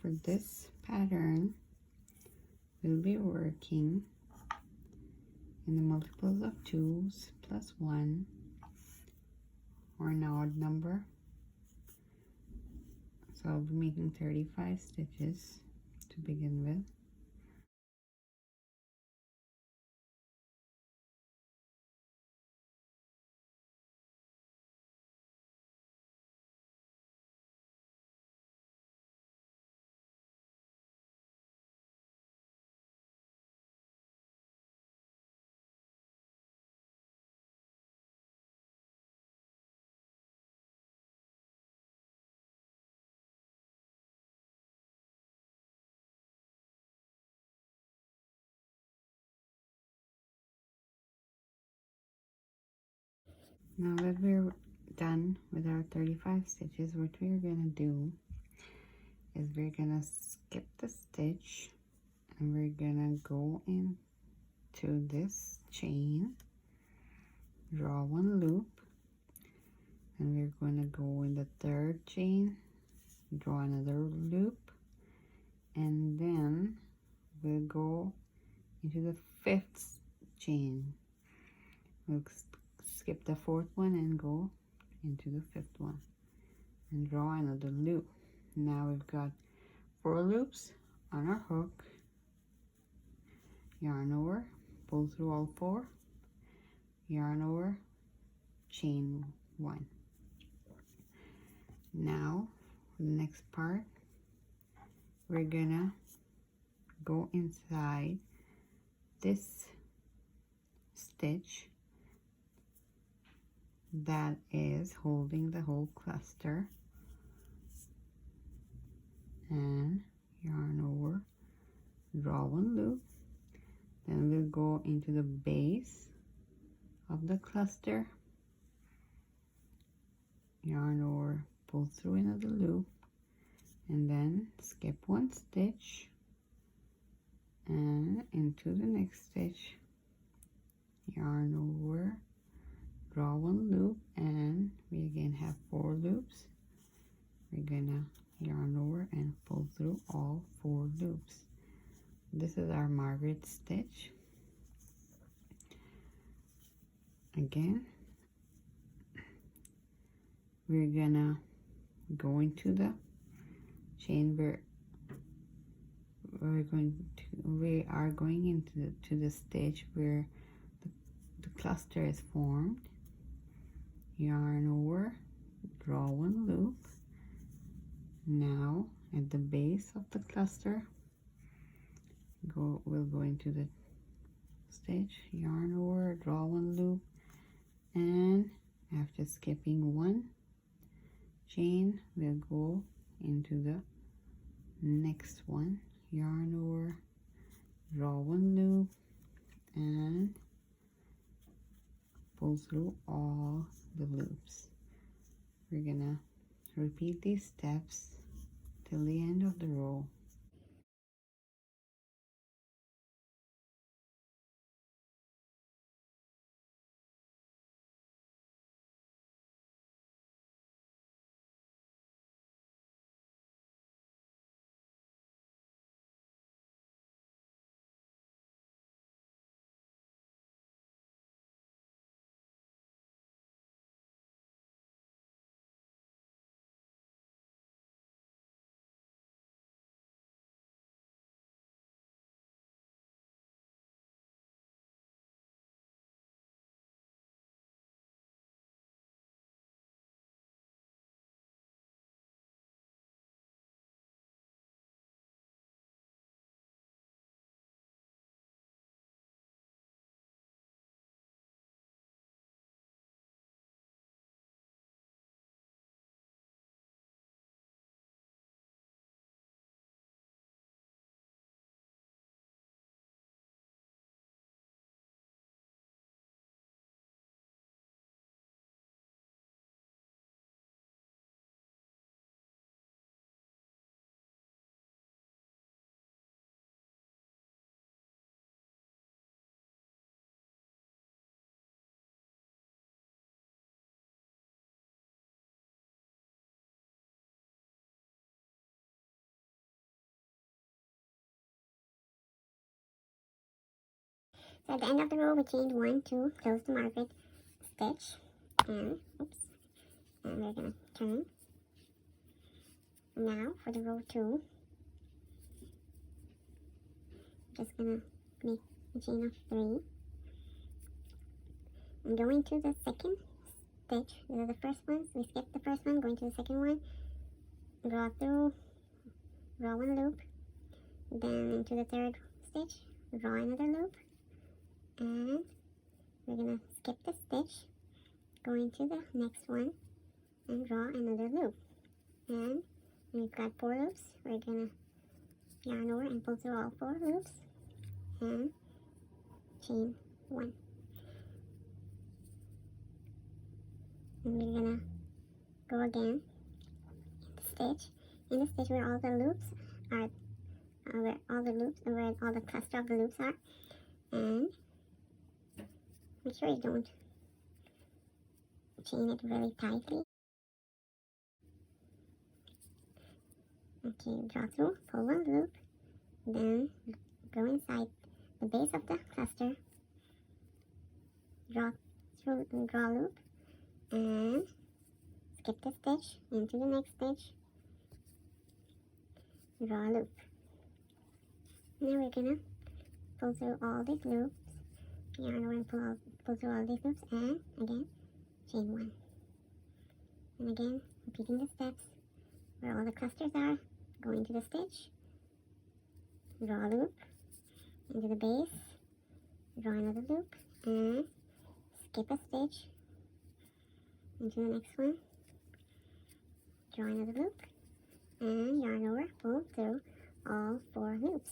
for this pattern, we'll be working in the multiples of 2's plus 1, or an odd number. So I'll be making 35 stitches to begin with. Now that we're done with our 35 stitches, what we're gonna do is we're gonna skip the stitch and we're gonna go into this chain, draw one loop, and we're gonna go in the third chain, draw another loop, and then we'll go into the fifth chain. We'll skip the fourth one and go into the fifth one and draw another loop. Now we've got 4 loops on our hook, yarn over, pull through all 4, yarn over, chain 1. Now for the next part, we're gonna go inside this stitch that is holding the whole cluster, and yarn over, draw one loop, then we'll go into the base of the cluster, yarn over, pull through another loop, and then skip one stitch and into the next stitch, yarn over, draw one loop, and we again have 4 loops. We're gonna yarn over and pull through all 4 loops. This is our Marguerite stitch. Again, we're gonna go into the chain where we are going into the stage where the cluster is formed. Yarn over, draw one loop. Now at the base of the cluster, we'll go into the stitch, yarn over, draw one loop, and after skipping one chain, we'll go into the next one, yarn over, draw one loop, and pull through all the loops. We're gonna repeat these steps till the end of the row. So at the end of the row, we chain 1, 2, close the Marguerite stitch, and oops, and we're gonna turn. Now for the row 2, just gonna make a chain of 3 and go into the second stitch. These are the first ones. We skipped the first one, go into the second one, draw through, draw 1 loop, then into the third stitch, draw another loop, and we're gonna skip the stitch, go into the next one, and draw another loop. And we've got 4 loops. We're gonna yarn over and pull through all 4 loops and chain 1. And we're gonna go again in the stitch where all the loops are, where all the cluster of the loops are, and make sure you don't chain it really tightly. Okay, draw through, pull 1 loop, then go inside the base of the cluster, draw through and draw a loop, and skip the stitch into the next stitch, draw a loop. Now we're gonna pull through all these loops, yarn over and pull through all these loops, and again chain 1. And again repeating the steps where all the clusters are. Go into the stitch, draw a loop, into the base, draw another loop, and skip a stitch into the next one, draw another loop, and yarn over, pull through all 4 loops.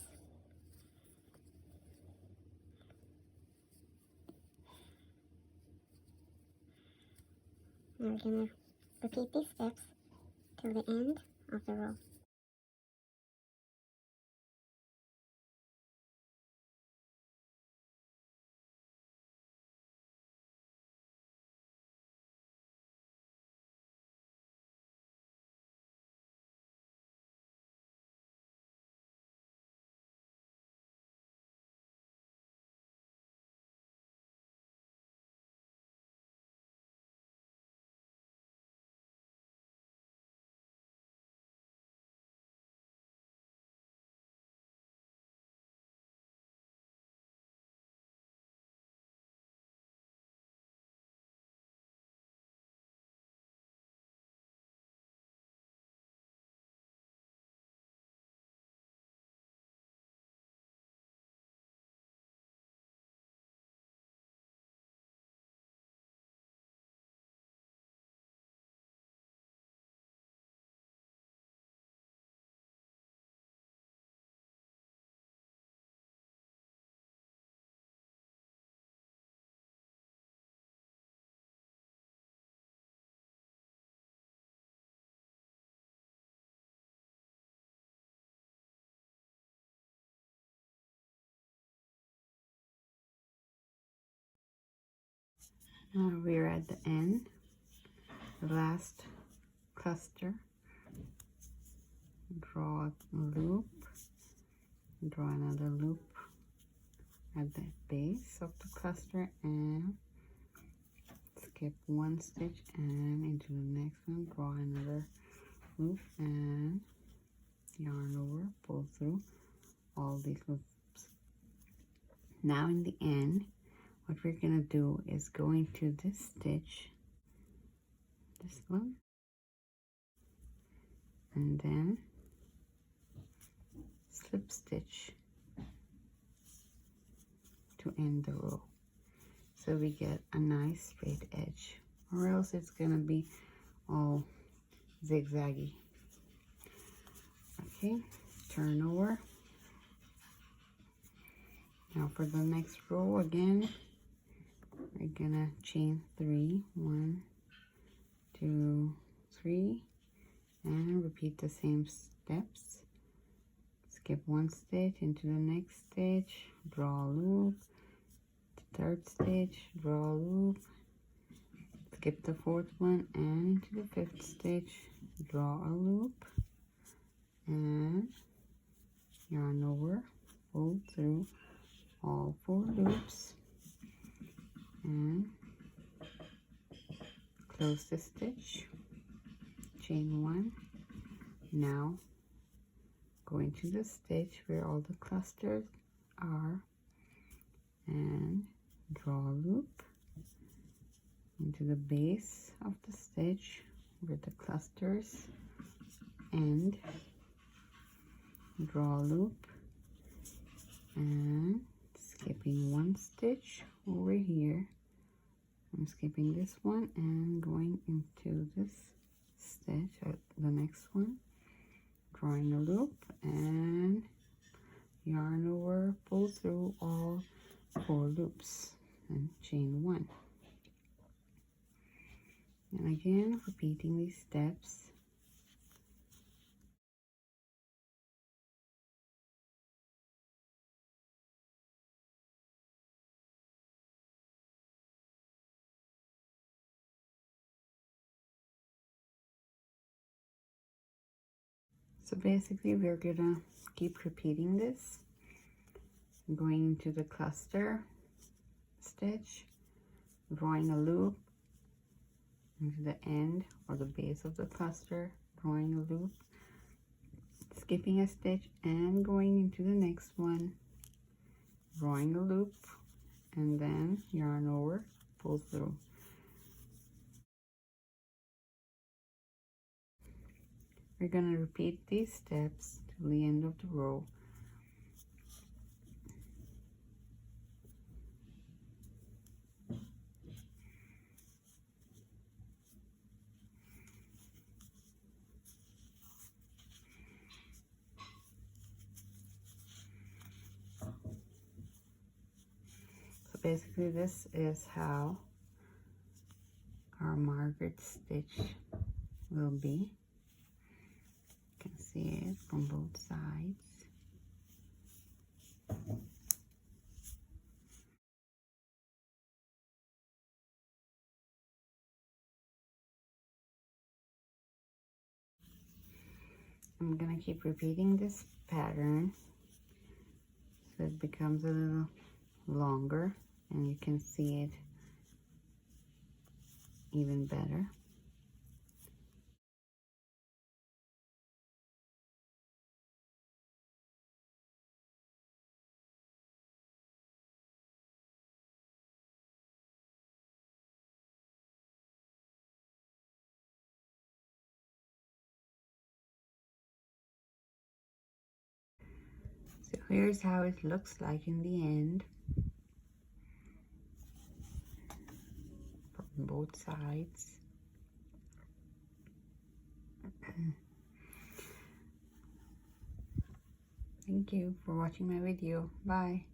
Now we're going to repeat these steps till the end of the row. Now we're at the end, the last cluster. Draw a loop, draw another loop at the base of the cluster, and skip 1 stitch and into the next one, draw another loop and yarn over, pull through all these loops. Now in the end, what we're gonna do is go into this stitch, this one, and then slip stitch to end the row, so we get a nice straight edge, or else it's gonna be all zigzaggy. Okay, turn over. Now for the next row again, we're gonna chain 3, 1, 2, 3, and repeat the same steps. Skip 1 stitch into the next stitch, draw a loop, the 3rd stitch, draw a loop, skip the 4th one and into the 5th stitch, draw a loop, and yarn over, pull through all 4 loops and close the stitch, chain 1. Now go into the stitch where all the clusters are and draw a loop into the base of the stitch where the clusters end, draw a loop and skipping 1 stitch over here. I'm skipping this one and going into this stitch at the next one, drawing a loop and yarn over, pull through all 4 loops and chain 1. And again, repeating these steps. So basically we're gonna keep repeating this, going into the cluster stitch, drawing a loop into the end or the base of the cluster, drawing a loop, skipping a stitch and going into the next one, drawing a loop and then yarn over, pull through. We're going to repeat these steps to the end of the row. So basically this is how our Margaret stitch will be. You can see it from both sides. I'm gonna keep repeating this pattern so it becomes a little longer and you can see it even better. So here's how it looks like in the end from both sides. Thank you for watching my video. Bye.